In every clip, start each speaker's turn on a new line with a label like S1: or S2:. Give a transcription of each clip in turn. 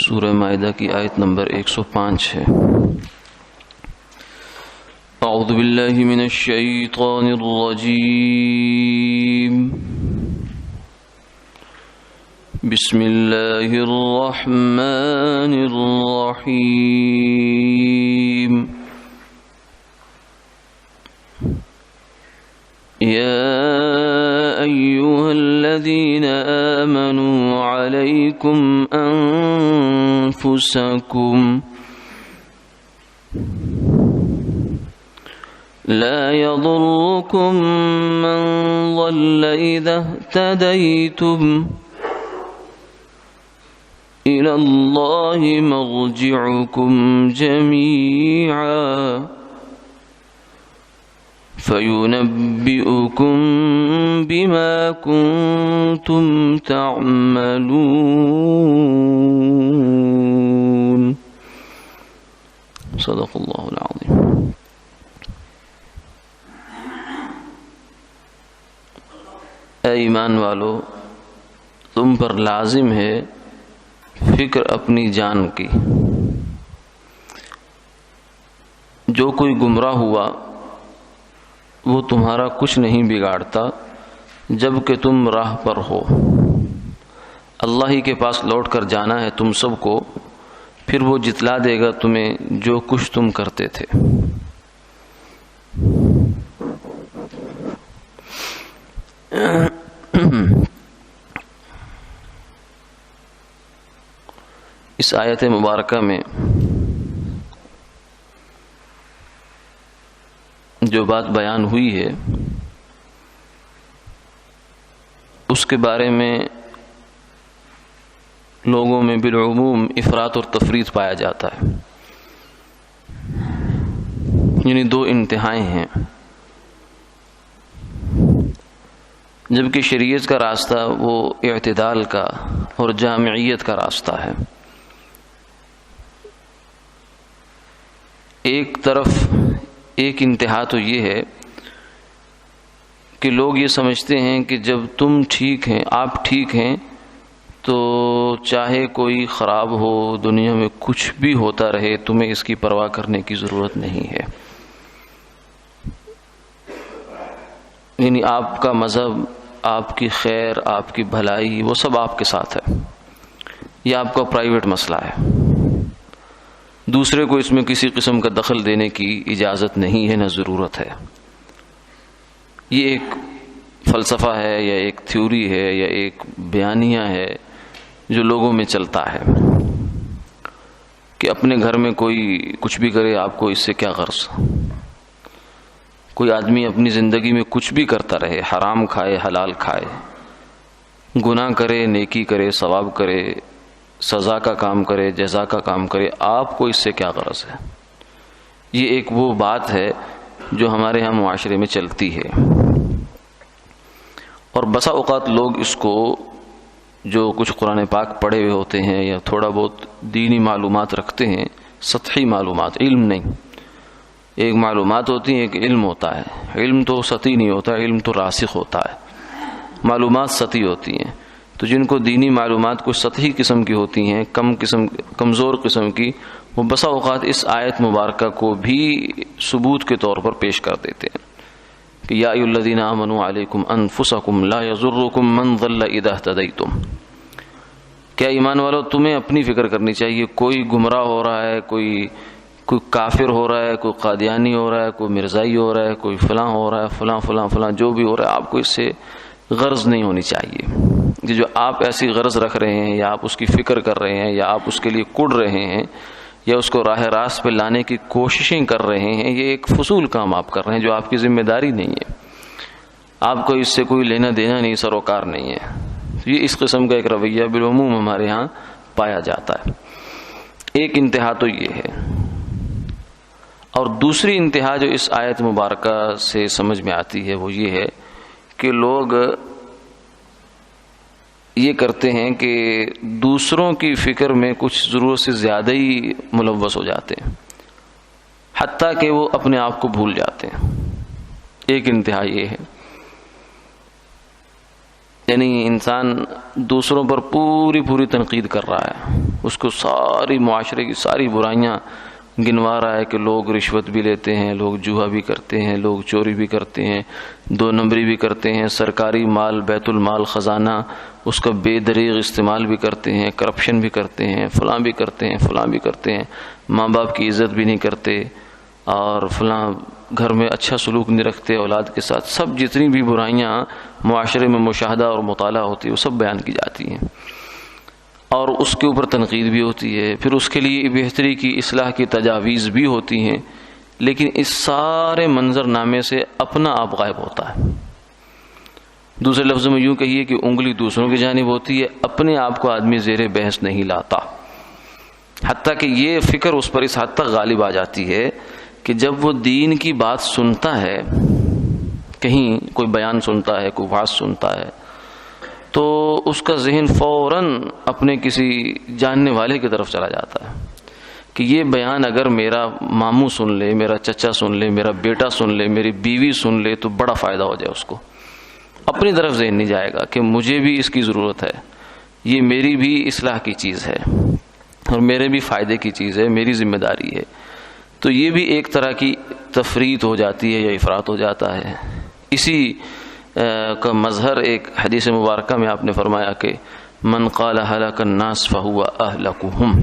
S1: سورہ مائدہ کی آیت نمبر 105 ہے۔ اعوذ باللہ من الشیطان الرجیم، بسم اللہ الرحمن الرحیم، یا ایہا الذین آمنوا علیکم انفسکم لا يضركم من ضل إذا اهتديتم إلى الله مرجعكم جميعا فينبئكم بما كنتم تعملون صدق الله العظيم۔ اے ایمان والو، تم پر لازم ہے فکر اپنی جان کی۔ جو کوئی گمراہ ہوا وہ تمہارا کچھ نہیں بگاڑتا جب کہ تم راہ پر ہو۔ اللہ ہی کے پاس لوٹ کر جانا ہے تم سب کو، پھر وہ جتلا دے گا تمہیں جو کچھ تم کرتے تھے۔ اس آیت مبارکہ میں جو بات بیان ہوئی ہے اس کے بارے میں لوگوں میں بالعموم افراط اور تفریط پایا جاتا ہے، یعنی دو انتہائیں ہیں۔ جبکہ شریعت کا راستہ وہ اعتدال کا اور جامعیت کا راستہ ہے۔ ایک طرف ایک انتہا تو یہ ہے کہ لوگ یہ سمجھتے ہیں کہ جب تم ٹھیک ہیں، آپ ٹھیک ہیں، تو چاہے کوئی خراب ہو، دنیا میں کچھ بھی ہوتا رہے، تمہیں اس کی پرواہ کرنے کی ضرورت نہیں ہے۔ یعنی آپ کا مذہب، آپ کی خیر، آپ کی بھلائی، وہ سب آپ کے ساتھ ہے، یہ آپ کا پرائیویٹ مسئلہ ہے، دوسرے کو اس میں کسی قسم کا دخل دینے کی اجازت نہیں ہے، نہ ضرورت ہے۔ یہ ایک فلسفہ ہے یا ایک تھیوری ہے یا ایک بیانیہ ہے جو لوگوں میں چلتا ہے کہ اپنے گھر میں کوئی کچھ بھی کرے، آپ کو اس سے کیا غرض۔ کوئی آدمی اپنی زندگی میں کچھ بھی کرتا رہے، حرام کھائے، حلال کھائے، گناہ کرے، نیکی کرے، ثواب کرے، سزا کا کام کرے، جزا کا کام کرے، آپ کو اس سے کیا غرض ہے۔ یہ ایک وہ بات ہے جو ہمارے ہاں معاشرے میں چلتی ہے، اور بسا اوقات لوگ اس کو، جو کچھ قرآن پاک پڑھے ہوئے ہوتے ہیں یا تھوڑا بہت دینی معلومات رکھتے ہیں، سطحی معلومات، علم نہیں، ایک معلومات ہوتی ہیں، ایک علم ہوتا ہے۔ علم تو سطحی نہیں ہوتا، علم تو راسخ ہوتا ہے، معلومات سطحی ہوتی ہیں۔ تو جن کو دینی معلومات کچھ سطحی قسم کی ہوتی ہیں، کمزور قسم کی، وہ بسا اوقات اس آیت مبارکہ کو بھی ثبوت کے طور پر پیش کر دیتے ہیں کہ یا ایھا الذین آمنوا علیکم انفسکم لا یضرکم من ضل اذا اہتدیتم۔ کیا ایمان والو، تمہیں اپنی فکر کرنی چاہیے۔ کوئی گمراہ ہو رہا ہے، کوئی کافر ہو رہا ہے، کوئی قادیانی ہو رہا ہے، کوئی مرزائی ہو رہا ہے، کوئی فلاں ہو رہا ہے، فلاں جو بھی ہو رہا ہے، آپ کو اس سے غرض نہیں ہونی چاہیے۔ جو آپ ایسی غرض رکھ رہے ہیں یا آپ اس کی فکر کر رہے ہیں یا آپ اس کے لیے کڑ رہے ہیں یا اس کو راہ راست پہ لانے کی کوششیں کر رہے ہیں، یہ ایک فضول کام آپ کر رہے ہیں جو آپ کی ذمہ داری نہیں ہے، آپ کو اس سے کوئی لینا دینا نہیں، سروکار نہیں ہے۔ یہ اس قسم کا ایک رویہ بالعموم ہمارے ہاں پایا جاتا ہے۔ ایک انتہا تو یہ ہے، اور دوسری انتہا جو اس آیت مبارکہ سے سمجھ میں آتی ہے وہ یہ ہے کہ لوگ یہ کرتے ہیں کہ دوسروں کی فکر میں کچھ ضرورت سے زیادہ ہی ملوث ہو جاتے ہیں، حتیٰ کہ وہ اپنے آپ کو بھول جاتے ہیں۔ ایک انتہا یہ ہے، یعنی انسان دوسروں پر پوری تنقید کر رہا ہے، اس کو ساری معاشرے کی ساری برائیاں گنوا رہا ہے کہ لوگ رشوت بھی لیتے ہیں، لوگ جوا بھی کرتے ہیں، لوگ چوری بھی کرتے ہیں، 2 نمبری بھی کرتے ہیں، سرکاری مال بیت المال خزانہ اس کا بے دریغ استعمال بھی کرتے ہیں، کرپشن بھی کرتے ہیں، فلاں بھی کرتے ہیں، فلاں بھی کرتے ہیں، ماں باپ کی عزت بھی نہیں کرتے، اور فلاں گھر میں اچھا سلوک نہیں رکھتے اولاد کے ساتھ. سب جتنی بھی برائیاں معاشرے میں مشاہدہ اور مطالعہ ہوتی ہے وہ سب بیان کی جاتی ہیں، اور اس کے اوپر تنقید بھی ہوتی ہے. پھر اس کے لیے بہتری کی اصلاح کی تجاویز بھی ہوتی ہیں، لیکن اس سارے منظر نامے سے اپنا آپ غائب ہوتا ہے. دوسرے لفظوں میں یوں کہیے کہ انگلی دوسروں کی جانب ہوتی ہے، اپنے آپ کو آدمی زیر بحث نہیں لاتا. حتیٰ کہ یہ فکر اس پر اس حد تک غالب آ جاتی ہے کہ جب وہ دین کی بات سنتا ہے، کہیں کوئی بیان سنتا ہے، کوئی وعظ سنتا ہے، تو اس کا ذہن فوراً اپنے کسی جاننے والے کی طرف چلا جاتا ہے کہ یہ بیان اگر میرا ماموں سن لے، میرا چچا سن لے، میرا بیٹا سن لے، میری بیوی سن لے تو بڑا فائدہ ہو جائے. اس کو اپنی طرف ذہن نہیں جائے گا کہ مجھے بھی اس کی ضرورت ہے، یہ میری بھی اصلاح کی چیز ہے اور میرے بھی فائدے کی چیز ہے، میری ذمہ داری ہے. تو یہ بھی ایک طرح کی تفریط ہو جاتی ہے یا افراط ہو جاتا ہے. اسی کا مظہر ایک حدیث مبارکہ میں آپ نے فرمایا کہ من قال ہلک الناس فہو اہلکہم،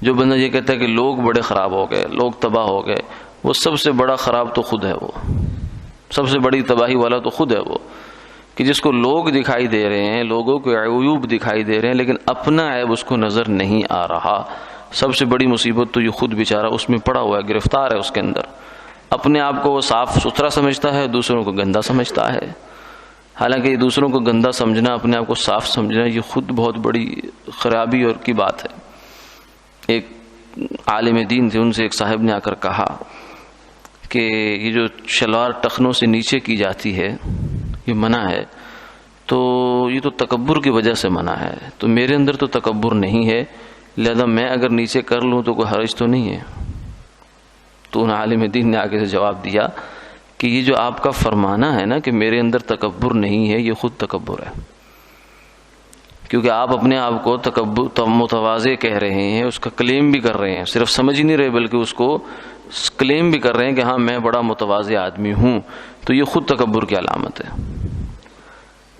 S1: جو بندہ یہ کہتا ہے کہ لوگ بڑے خراب ہو گئے، لوگ تباہ ہو گئے، وہ سب سے بڑا خراب تو خود ہے، وہ سب سے بڑی تباہی والا تو خود ہے. وہ کہ جس کو لوگ دکھائی دے رہے ہیں، لوگوں کے عیوب دکھائی دے رہے ہیں، لیکن اپنا عیب اس کو نظر نہیں آ رہا. سب سے بڑی مصیبت تو یہ خود بیچارہ اس میں پڑا ہوا ہے، گرفتار ہے اس کے اندر. اپنے آپ کو وہ صاف ستھرا سمجھتا ہے، دوسروں کو گندا سمجھتا ہے. حالانکہ دوسروں کو گندا سمجھنا، اپنے آپ کو صاف سمجھنا، یہ خود بہت بڑی خرابی اور کی بات ہے. ایک عالم دین تھے، ان سے ایک صاحب نے آ کر کہا کہ یہ جو شلوار ٹخنوں سے نیچے کی جاتی ہے یہ منع ہے، تو یہ تو تکبر کی وجہ سے منع ہے. تو میرے اندر تو تکبر نہیں ہے، لہذا میں اگر نیچے کر لوں تو کوئی حرج تو نہیں ہے. تو ان عالم دین نے آگے سے جواب دیا کہ یہ جو آپ کا فرمانا ہے نا کہ میرے اندر تکبر نہیں ہے، یہ خود تکبر ہے. کیونکہ آپ اپنے آپ کو تکبر متواضع کہہ رہے ہیں، اس کا کلیم بھی کر رہے ہیں، صرف سمجھ ہی نہیں رہے بلکہ اس کو کلیم بھی کر رہے ہیں کہ ہاں میں بڑا متواضع آدمی ہوں. تو یہ خود تکبر کی علامت ہے.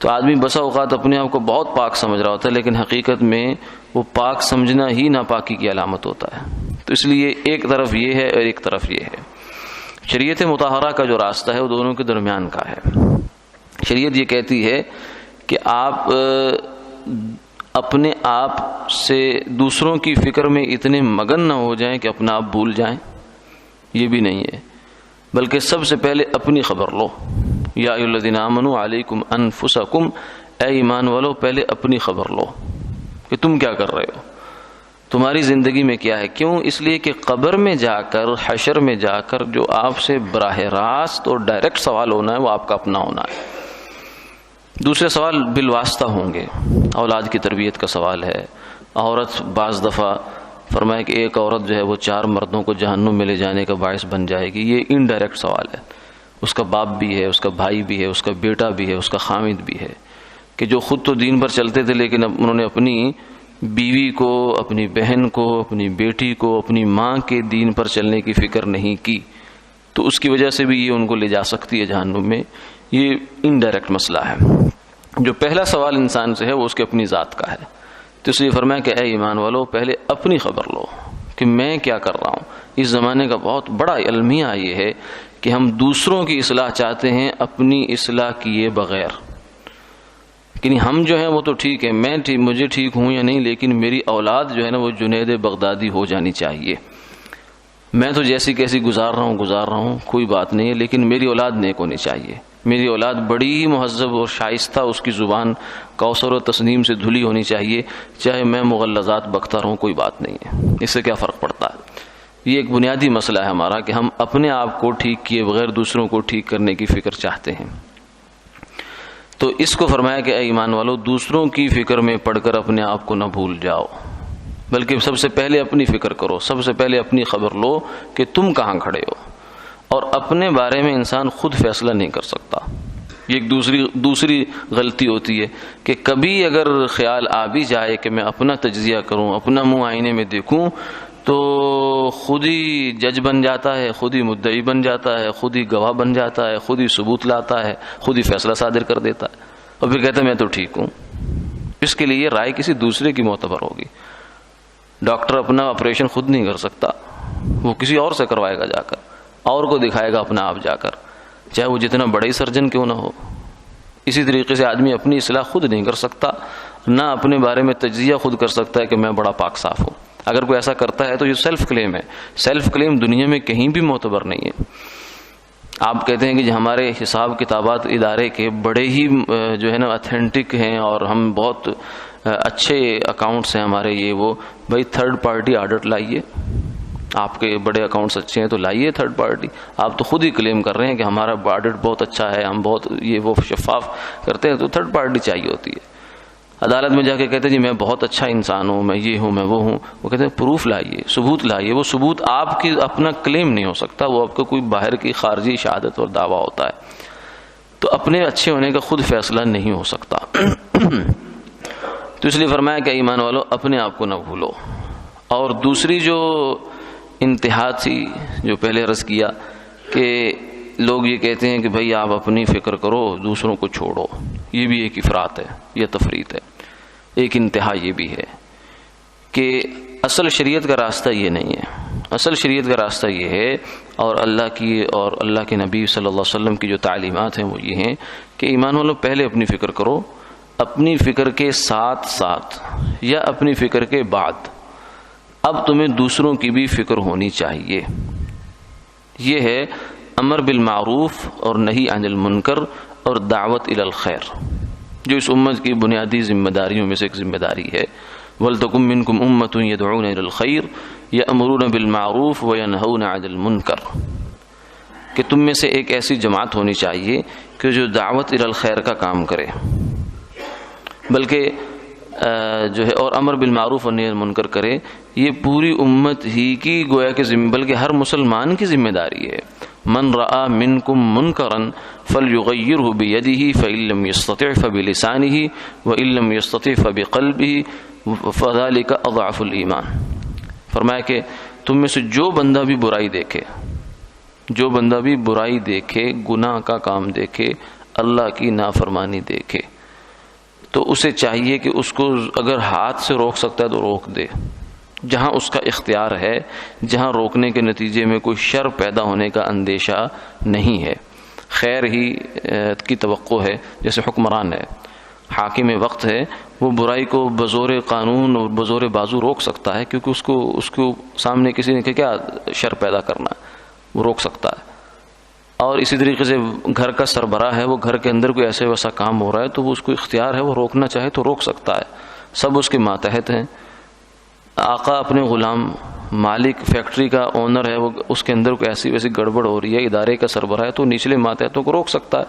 S1: تو آدمی بسا اوقات اپنے آپ کو بہت پاک سمجھ رہا ہوتا ہے، لیکن حقیقت میں وہ پاک سمجھنا ہی ناپاکی کی علامت ہوتا ہے. تو اس لیے ایک طرف یہ ہے اور ایک طرف یہ ہے. شریعت مطہرہ کا جو راستہ ہے وہ دونوں کے درمیان کا ہے. شریعت یہ کہتی ہے کہ آپ اپنے آپ سے دوسروں کی فکر میں اتنے مگن نہ ہو جائیں کہ اپنا آپ بھول جائیں، یہ بھی نہیں ہے، بلکہ سب سے پہلے اپنی خبر لو. یا ایھا الذین آمنوا علیکم انفسکم، اے ایمان والو پہلے اپنی خبر لو کہ تم کیا کر رہے ہو، تمہاری زندگی میں کیا ہے. کیوں؟ اس لیے کہ قبر میں جا کر، حشر میں جا کر جو آپ سے براہ راست اور ڈائریکٹ سوال ہونا ہے وہ آپ کا اپنا ہونا ہے. دوسرے سوال بالواسطہ ہوں گے. اولاد کی تربیت کا سوال ہے. عورت بعض دفعہ فرمایا کہ ایک عورت جو ہے وہ 4 مردوں کو جہنم میں لے جانے کا باعث بن جائے گی، یہ انڈائریکٹ سوال ہے. اس کا باپ بھی ہے، اس کا بھائی بھی ہے، اس کا بیٹا بھی ہے، اس کا خامد بھی ہے، کہ جو خود تو دین پر چلتے تھے لیکن اب انہوں نے اپنی بیوی کو، اپنی بہن کو، اپنی بیٹی کو، اپنی ماں کے دین پر چلنے کی فکر نہیں کی، تو اس کی وجہ سے بھی یہ ان کو لے جا سکتی ہے جہنم میں. یہ انڈائریکٹ مسئلہ ہے. جو پہلا سوال انسان سے ہے وہ اس کی اپنی ذات کا ہے. تو اس لیے فرمایا کہ اے ایمان والو پہلے اپنی خبر لو کہ میں کیا کر رہا ہوں. اس زمانے کا بہت بڑا المیہ یہ ہے کہ ہم دوسروں کی اصلاح چاہتے ہیں اپنی اصلاح کیے بغیر. یعنی ہم جو ہیں وہ تو ٹھیک ہے، مجھے ٹھیک ہوں یا نہیں، لیکن میری اولاد جو ہے نا وہ جنید بغدادی ہو جانی چاہیے. میں تو جیسی کیسی گزار رہا ہوں کوئی بات نہیں ہے، لیکن میری اولاد نیک ہونی چاہیے. میری اولاد بڑی ہی مہذب اور شائستہ، اس کی زبان کوثر و تسنیم سے دھلی ہونی چاہیے، چاہے میں مغلظات بکتا رہوں کوئی بات نہیں ہے، اس سے کیا فرق پڑتا ہے. یہ ایک بنیادی مسئلہ ہے ہمارا کہ ہم اپنے آپ کو ٹھیک کیے بغیر دوسروں کو ٹھیک کرنے کی فکر چاہتے ہیں. تو اس کو فرمایا کہ اے ایمان والو دوسروں کی فکر میں پڑھ کر اپنے آپ کو نہ بھول جاؤ، بلکہ سب سے پہلے اپنی فکر کرو، سب سے پہلے اپنی خبر لو کہ تم کہاں کھڑے ہو. اور اپنے بارے میں انسان خود فیصلہ نہیں کر سکتا. یہ ایک دوسری غلطی ہوتی ہے کہ کبھی اگر خیال آ بھی جائے کہ میں اپنا تجزیہ کروں، اپنا منہ آئینے میں دیکھوں، تو خود ہی جج بن جاتا ہے، خود ہی مدعی بن جاتا ہے، خود ہی گواہ بن جاتا ہے، خود ہی ثبوت لاتا ہے، خود ہی فیصلہ صادر کر دیتا ہے، اور پھر کہتا ہے میں تو ٹھیک ہوں۔ اس کے لیے رائے کسی دوسرے کی معتبر ہوگی۔ ڈاکٹر اپنا آپریشن خود نہیں کر سکتا، وہ کسی اور سے کروائے گا جا کر، اور کو دکھائے گا اپنا آپ جا کر، چاہے وہ جتنا بڑا ہی سرجن کیوں نہ ہو۔ اسی طریقے سے آدمی اپنی اصلاح خود نہیں کر سکتا، نہ اپنے بارے میں تجزیہ خود کر سکتا ہے کہ میں بڑا پاک صاف ہوں۔ اگر کوئی ایسا کرتا ہے تو یہ سیلف کلیم ہے۔ سیلف کلیم دنیا میں کہیں بھی معتبر نہیں ہے۔ آپ کہتے ہیں کہ ہمارے حساب کتابات ادارے کے بڑے ہی جو ہے نا اتھینٹک ہیں، اور ہم بہت اچھے اکاؤنٹس ہیں ہمارے، یہ وہ، بھائی تھرڈ پارٹی آڈٹ لائیے۔ آپ کے بڑے اکاؤنٹس اچھے ہیں تو لائیے تھرڈ پارٹی۔ آپ تو خود ہی کلیم کر رہے ہیں کہ ہمارا آڈٹ بہت اچھا ہے، ہم بہت یہ وہ شفاف کرتے ہیں، تو تھرڈ پارٹی چاہیے ہوتی ہے۔ عدالت میں جا کے کہتے ہیں جی میں بہت اچھا انسان ہوں، میں یہ ہوں، میں وہ ہوں، وہ کہتے ہیں پروف لائیے، ثبوت لائیے۔ وہ ثبوت آپ کی اپنا کلیم نہیں ہو سکتا، وہ آپ کا کوئی باہر کی خارجی شہادت اور دعویٰ ہوتا ہے۔ تو اپنے اچھے ہونے کا خود فیصلہ نہیں ہو سکتا۔ تو اس لیے فرمایا کہ ایمان والو اپنے آپ کو نہ بھولو۔ اور دوسری جو انتہا تھی جو پہلے عرض کیا کہ لوگ یہ کہتے ہیں کہ بھئی آپ اپنی فکر کرو، دوسروں کو چھوڑو، یہ بھی ایک افراط ہے، یہ تفریط ہے۔ ایک انتہا یہ بھی ہے کہ اصل شریعت کا راستہ یہ نہیں ہے۔ اصل شریعت کا راستہ یہ ہے، اور اللہ کی اور اللہ کے نبی صلی اللہ علیہ وسلم کی جو تعلیمات ہیں وہ یہ ہیں کہ ایمان والوں پہلے اپنی فکر کرو، اپنی فکر کے ساتھ ساتھ یا اپنی فکر کے بعد اب تمہیں دوسروں کی بھی فکر ہونی چاہیے۔ یہ ہے امر بالمعروف اور نہی عن المنکر اور دعوت الی الخیر، جو اس امت کی بنیادی ذمہ داریوں میں سے ایک ذمہ داری ہے۔ وَلْتَكُن مِّنكُمْ أُمَّةٌ يَدْعُونَ إِلَى الْخَيْرِ يَأْمُرُونَ بِالْمَعْرُوفِ وَيَنْهَوْنَ عَنِ الْمُنكَرِ، کہ تم میں سے ایک ایسی جماعت ہونی چاہیے کہ جو دعوت الی الخیر کا کام کرے، بلکہ جو ہے اور امر بالمعروف اور نہی عن المنکر کرے۔ یہ پوری امت ہی کی گویا کہ بلکہ ہر مسلمان کی ذمہ داری ہے۔ من رأى منکم منکرا فلیغیرہ بیدہ فإن لم یستطع فبلسانہ وإن لم یستطع فبقلبہ فذلک اضعف الایمان۔ فرمایا کہ تم میں سے جو بندہ بھی برائی دیکھے، جو بندہ بھی برائی دیکھے، گناہ کا کام دیکھے، اللہ کی نافرمانی دیکھے، تو اسے چاہیے کہ اس کو اگر ہاتھ سے روک سکتا ہے تو روک دے، جہاں اس کا اختیار ہے، جہاں روکنے کے نتیجے میں کوئی شر پیدا ہونے کا اندیشہ نہیں ہے، خیر ہی کی توقع ہے۔ جیسے حکمران ہے، حاکم وقت ہے، وہ برائی کو بزور قانون اور بزور بازو روک سکتا ہے، کیونکہ اس کو سامنے کسی نے کیا شر پیدا کرنا ہے، وہ روک سکتا ہے۔ اور اسی طریقے سے گھر کا سربراہ ہے، وہ گھر کے اندر کوئی ایسے ویسا کام ہو رہا ہے تو وہ اس کو اختیار ہے، وہ روکنا چاہے تو روک سکتا ہے، سب اس کے ماتحت ہیں۔ آقا اپنے غلام، مالک فیکٹری کا اونر ہے، وہ اس کے اندر کوئی ایسی ویسی گڑبڑ ہو رہی ہے، ادارے کا سربراہ ہے، تو نچلے ماتحتوں کو روک سکتا ہے،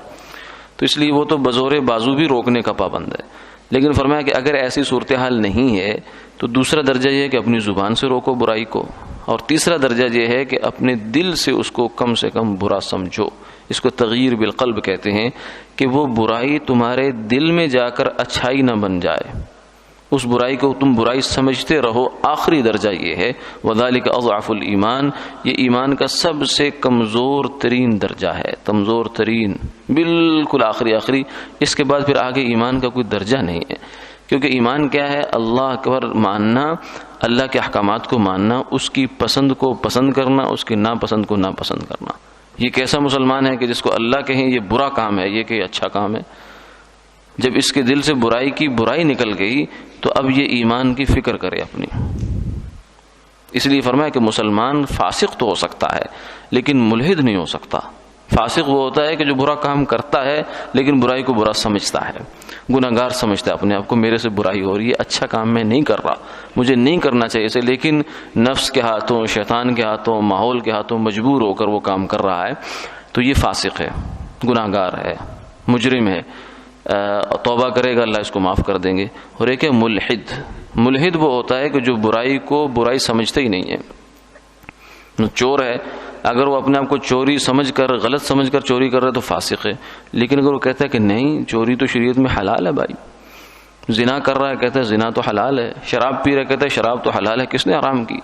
S1: تو اس لیے وہ تو بزور بازو بھی روکنے کا پابند ہے۔ لیکن فرمایا کہ اگر ایسی صورتحال نہیں ہے تو دوسرا درجہ یہ ہے کہ اپنی زبان سے روکو برائی کو، اور تیسرا درجہ یہ ہے کہ اپنے دل سے اس کو کم سے کم برا سمجھو۔ اس کو تغییر بالقلب کہتے ہیں، کہ وہ برائی تمہارے دل میں جا کر اچھائی نہ بن جائے، اس برائی کو تم برائی سمجھتے رہو۔ آخری درجہ یہ ہے وَذَلِكَ أَضْعَفُ الْإِيمَانِ، یہ ایمان کا سب سے کمزور ترین درجہ ہے، کمزور ترین، بالکل آخری۔ اس کے بعد پھر آگے ایمان کا کوئی درجہ نہیں ہے، کیونکہ ایمان کیا ہے؟ اللہ پر ماننا، اللہ کے احکامات کو ماننا، اس کی پسند کو پسند کرنا، اس کی ناپسند کو ناپسند کرنا۔ یہ کیسا مسلمان ہے کہ جس کو اللہ کہیں یہ برا کام ہے، یہ کہ اچھا کام ہے؟ جب اس کے دل سے برائی کی برائی نکل گئی تو اب یہ ایمان کی فکر کرے اپنی۔ اس لیے فرمایا کہ مسلمان فاسق تو ہو سکتا ہے لیکن ملحد نہیں ہو سکتا۔ فاسق وہ ہوتا ہے کہ جو برا کام کرتا ہے لیکن برائی کو برا سمجھتا ہے، گناہگار سمجھتا ہے اپنے آپ کو، میرے سے برائی ہو رہی ہے، اچھا کام میں نہیں کر رہا، مجھے نہیں کرنا چاہیے اسے، لیکن نفس کے ہاتھوں، شیطان کے ہاتھوں، ماحول کے ہاتھوں مجبور ہو کر وہ کام کر رہا ہے، تو یہ فاسق ہے، گناہگار ہے، مجرم ہے۔ توبہ کرے گا اللہ اس کو معاف کر دیں گے۔ اور ایک ہے ملحد۔ ملحد وہ ہوتا ہے کہ جو برائی کو برائی سمجھتا ہی نہیں ہے، چور ہے اگر وہ اپنے آپ کو چوری سمجھ کر غلط سمجھ کر چوری کر رہا ہے تو فاسق ہے، لیکن اگر وہ کہتا ہے کہ نہیں چوری تو شریعت میں حلال ہے بھائی، زنا کر رہا ہے کہتا ہے زنا تو حلال ہے، شراب پی رہا ہے کہتا ہے شراب تو حلال ہے، کس نے حرام کی؟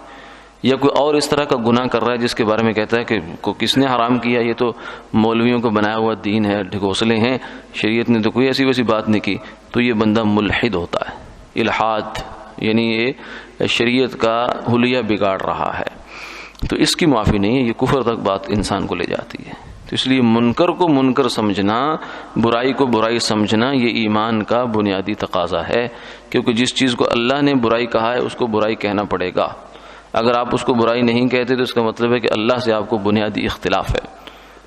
S1: یا کوئی اور اس طرح کا گناہ کر رہا ہے جس کے بارے میں کہتا ہے کہ کس نے حرام کیا، یہ تو مولویوں کو بنایا ہوا دین ہے، ڈھکوسلے ہیں، شریعت نے تو کوئی ایسی ویسی بات نہیں کی، تو یہ بندہ ملحد ہوتا ہے۔ الحاد یعنی یہ شریعت کا حلیہ بگاڑ رہا ہے، تو اس کی معافی نہیں ہے، یہ کفر تک بات انسان کو لے جاتی ہے۔ تو اس لیے منکر کو منکر سمجھنا، برائی کو برائی سمجھنا، یہ ایمان کا بنیادی تقاضا ہے، کیونکہ جس چیز کو اللہ نے برائی کہا ہے اس کو برائی کہنا پڑے گا۔ اگر آپ اس کو برائی نہیں کہتے تو اس کا مطلب ہے کہ اللہ سے آپ کو بنیادی اختلاف ہے۔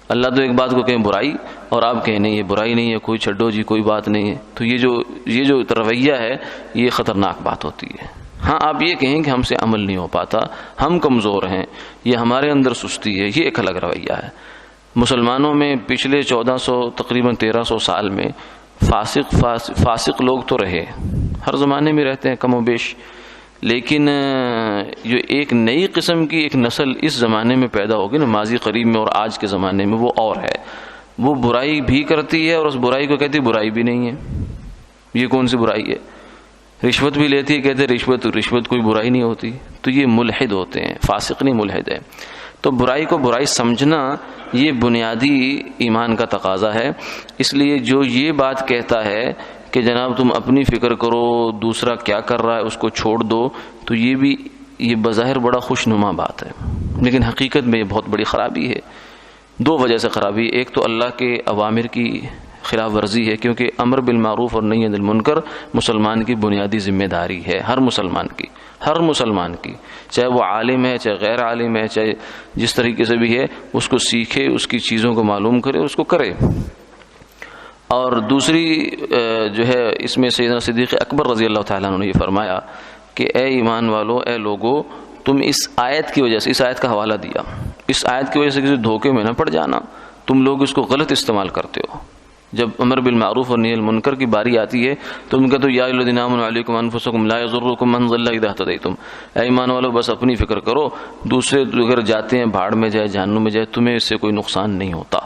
S1: اللہ تو ایک بات کو کہیں برائی اور آپ کہیں نہیں یہ برائی نہیں ہے، کوئی چھڈو جی کوئی بات نہیں ہے، تو یہ جو رویہ ہے یہ خطرناک بات ہوتی ہے۔ ہاں آپ یہ کہیں کہ ہم سے عمل نہیں ہو پاتا، ہم کمزور ہیں، یہ ہمارے اندر سستی ہے، یہ ایک الگ رویہ ہے۔ مسلمانوں میں پچھلے 1400 تقریباً 1300 سال میں فاسق لوگ تو رہے، ہر زمانے میں رہتے ہیں کم و بیش، لیکن جو ایک نئی قسم کی ایک نسل اس زمانے میں پیدا ہوگی نا، ماضی قریب میں اور آج کے زمانے میں، وہ اور ہے، وہ برائی بھی کرتی ہے اور اس برائی کو کہتی برائی بھی نہیں ہے۔ یہ کون سی برائی ہے؟ رشوت بھی لیتی ہے، کہتے رشوت کوئی برائی نہیں ہوتی، تو یہ ملحد ہوتے ہیں، فاسق نہیں ملحد ہے۔ تو برائی کو برائی سمجھنا یہ بنیادی ایمان کا تقاضا ہے۔ اس لیے جو یہ بات کہتا ہے کہ جناب تم اپنی فکر کرو، دوسرا کیا کر رہا ہے اس کو چھوڑ دو، تو یہ بظاہر بڑا خوشنما بات ہے، لیکن حقیقت میں یہ بہت بڑی خرابی ہے۔ دو وجہ سے خرابی، ایک تو اللہ کے اوامر کی خلاف ورزی ہے، کیونکہ امر بالمعروف اور نہی عن المنکر مسلمان کی بنیادی ذمہ داری ہے، ہر مسلمان کی، چاہے وہ عالم ہے چاہے غیر عالم ہے، چاہے جس طریقے سے بھی ہے، اس کو سیکھے، اس کی چیزوں کو معلوم کرے، اس کو کرے۔ اور دوسری جو ہے اس میں سیدنا صدیق اکبر رضی اللہ تعالیٰ عنہ نے یہ فرمایا کہ اے ایمان والو، اے لوگو، تم اس آیت کی وجہ سے، اس آیت کا حوالہ دیا، اس آیت کی وجہ سے کسی دھوکے میں نہ پڑ جانا، تم لوگ اس کو غلط استعمال کرتے ہو۔ جب امر بالمعروف اور نہی عن المنکر کی باری آتی ہے تو تم کہتے ہو یا ایھا الذین آمنوا علیکم انفسکم لا یضرکم من ضل اذا اہتدیتم، اے ایمان والو بس اپنی فکر کرو، دوسرے اگر جاتے ہیں بھاڑ میں جائے جہنم میں جائے، تمہیں اس سے کوئی نقصان نہیں ہوتا،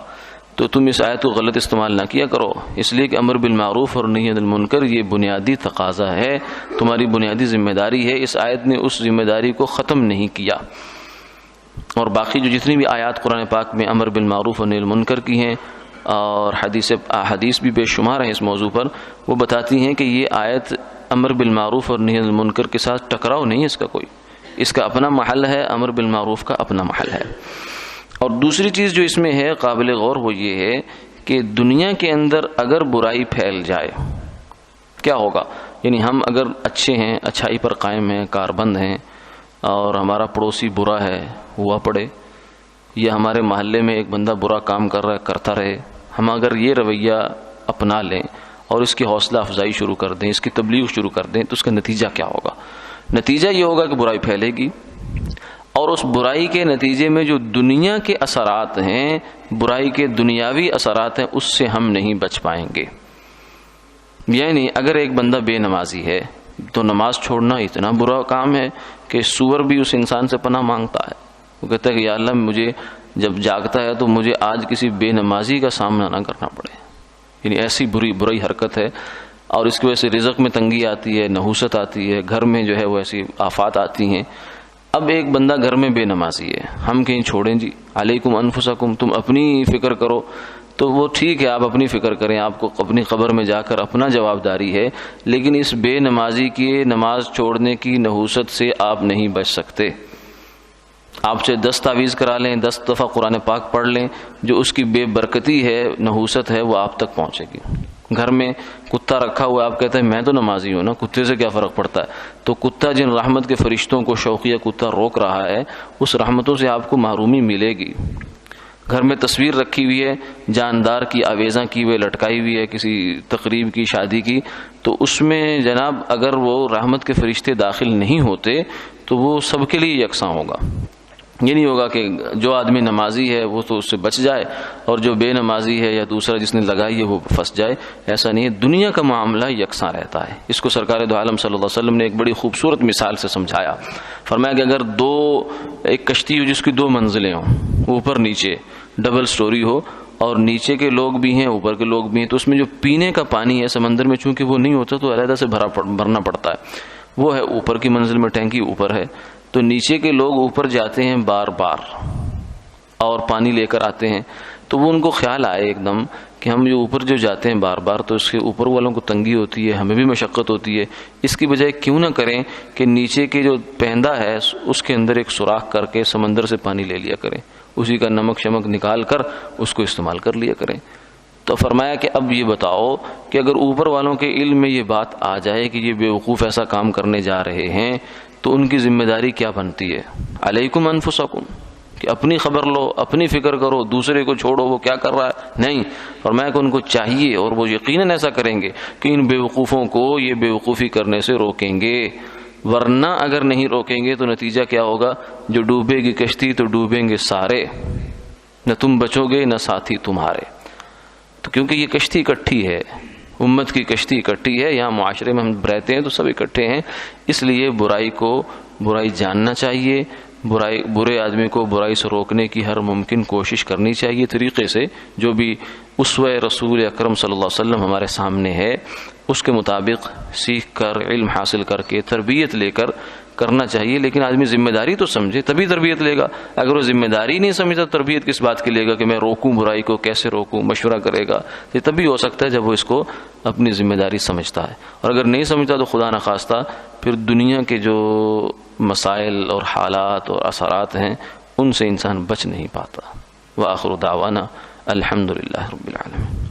S1: تو تم اس آیت کو غلط استعمال نہ کیا کرو، اس لیے کہ امر بالمعروف اور نہی عن المنکر یہ بنیادی تقاضا ہے، تمہاری بنیادی ذمہ داری ہے۔ اس آیت نے اس ذمہ داری کو ختم نہیں کیا۔ اور باقی جو جتنی بھی آیات قرآن پاک میں امر بالمعروف اور نہی عن المنکر کی ہیں، اور حدیث بھی بے شمار ہیں اس موضوع پر، وہ بتاتی ہیں کہ یہ آیت امر بالمعروف اور نہی عن المنکر کے ساتھ ٹکراؤ نہیں ہے، اس کا کوئی، اس کا اپنا محل ہے، امر بالمعروف کا اپنا محل ہے۔ اور دوسری چیز جو اس میں ہے قابل غور وہ یہ ہے کہ دنیا کے اندر اگر برائی پھیل جائے کیا ہوگا؟ یعنی ہم اگر اچھے ہیں، اچھائی پر قائم ہیں، کاربند ہیں، اور ہمارا پڑوسی برا ہے، ہوا پڑے، یا ہمارے محلے میں ایک بندہ برا کام کر رہا ہے، کرتا رہے، ہم اگر یہ رویہ اپنا لیں اور اس کی حوصلہ افزائی شروع کر دیں، اس کی تبلیغ شروع کر دیں، تو اس کا نتیجہ کیا ہوگا؟ نتیجہ یہ ہوگا کہ برائی پھیلے گی، اور اس برائی کے نتیجے میں جو دنیا کے اثرات ہیں، برائی کے دنیاوی اثرات ہیں، اس سے ہم نہیں بچ پائیں گے۔ یعنی اگر ایک بندہ بے نمازی ہے تو نماز چھوڑنا اتنا برا کام ہے کہ سور بھی اس انسان سے پناہ مانگتا ہے، وہ کہتا ہے کہ یا اللہ مجھے جب جاگتا ہے تو مجھے آج کسی بے نمازی کا سامنا نہ کرنا پڑے، یعنی ایسی بری حرکت ہے، اور اس کی وجہ سے رزق میں تنگی آتی ہے، نحوست آتی ہے، گھر میں جو ہے وہ ایسی آفات آتی ہیں۔ اب ایک بندہ گھر میں بے نمازی ہے، ہم کہیں چھوڑیں جی، علیکم انفسکم، تم اپنی فکر کرو، تو وہ ٹھیک ہے آپ اپنی فکر کریں، آپ کو اپنی قبر میں جا کر اپنا جواب داری ہے، لیکن اس بے نمازی کی نماز چھوڑنے کی نحوست سے آپ نہیں بچ سکتے۔ آپ سے 10 تعویذ کرا لیں، 10 دفعہ قرآن پاک پڑھ لیں، جو اس کی بے برکتی ہے، نحوست ہے، وہ آپ تک پہنچے گی۔ گھر میں کتا رکھا ہوا ہے، آپ کہتے ہیں میں تو نمازی ہوں نا، کتے سے کیا فرق پڑتا ہے؟ تو کتا جن رحمت کے فرشتوں کو شوقیہ کتا روک رہا ہے، اس رحمتوں سے آپ کو محرومی ملے گی۔ گھر میں تصویر رکھی ہوئی ہے، جاندار کی آویزاں کی ہوئے لٹکائی ہوئی ہے کسی تقریب کی، شادی کی، تو اس میں جناب اگر وہ رحمت کے فرشتے داخل نہیں ہوتے تو وہ سب کے لیے یکساں ہوگا۔ یہ نہیں ہوگا کہ جو آدمی نمازی ہے وہ تو اس سے بچ جائے اور جو بے نمازی ہے یا دوسرا جس نے لگائی ہے وہ پھنس جائے. ایسا نہیں ہے، دنیا کا معاملہ یکساں رہتا ہے. اس کو سرکار دو عالم صلی اللہ علیہ وسلم نے ایک بڑی خوبصورت مثال سے سمجھایا. فرمایا کہ اگر ایک کشتی ہو جس کی 2 منزلیں ہوں، اوپر نیچے ڈبل سٹوری ہو، اور نیچے کے لوگ بھی ہیں اوپر کے لوگ بھی ہیں، تو اس میں جو پینے کا پانی ہے سمندر میں چونکہ وہ نہیں ہوتا تو علیحدہ سے بھرنا پڑتا ہے. وہ ہے اوپر کی منزل میں، ٹینکی اوپر ہے، تو نیچے کے لوگ اوپر جاتے ہیں بار بار اور پانی لے کر آتے ہیں. تو وہ ان کو خیال آئے ایک دم کہ ہم جو اوپر جو جاتے ہیں بار بار تو اس کے اوپر والوں کو تنگی ہوتی ہے، ہمیں بھی مشقت ہوتی ہے، اس کی بجائے کیوں نہ کریں کہ نیچے کے جو پیندہ ہے اس کے اندر ایک سوراخ کر کے سمندر سے پانی لے لیا کریں، اسی کا نمک شمک نکال کر اس کو استعمال کر لیا کریں. تو فرمایا کہ اب یہ بتاؤ کہ اگر اوپر والوں کے علم میں یہ بات آ جائے کہ یہ بیوقوف ایسا کام کرنے جا رہے ہیں تو ان کی ذمہ داری کیا بنتی ہے؟ علیکم انفسکم، کہ اپنی خبر لو، اپنی فکر کرو، دوسرے کو چھوڑو وہ کیا کر رہا ہے. نہیں، فرمایا کہ ان کو چاہیے اور وہ یقیناً ایسا کریں گے کہ ان بیوقوفوں کو یہ بیوقوفی کرنے سے روکیں گے، ورنہ اگر نہیں روکیں گے تو نتیجہ کیا ہوگا؟ جو ڈوبے گی کشتی تو ڈوبیں گے سارے، نہ تم بچو گے نہ ساتھی تمہارے. تو کیونکہ یہ کشتی اکٹھی ہے، امت کی کشتی اکٹھی ہے، یہاں معاشرے میں ہم رہتے ہیں تو سب اکٹھے ہیں، اس لیے برائی جاننا چاہیے، برے آدمی کو برائی سے روکنے کی ہر ممکن کوشش کرنی چاہیے طریقے سے. جو بھی اسوہ رسول اکرم صلی اللہ علیہ وسلم ہمارے سامنے ہے اس کے مطابق سیکھ کر، علم حاصل کر کے، تربیت لے کر کرنا چاہیے. لیکن آدمی ذمہ داری تو سمجھے تبھی تربیت لے گا. اگر وہ ذمہ داری نہیں سمجھتا تربیت کس بات کی لے گا کہ میں روکوں برائی کو، کیسے روکوں، مشورہ کرے گا. یہ تبھی ہو سکتا ہے جب وہ اس کو اپنی ذمہ داری سمجھتا ہے. اور اگر نہیں سمجھتا تو خدا نخواستہ پھر دنیا کے جو مسائل اور حالات اور اثرات ہیں ان سے انسان بچ نہیں پاتا. وآخر دعوانا الحمدللہ رب العالمین.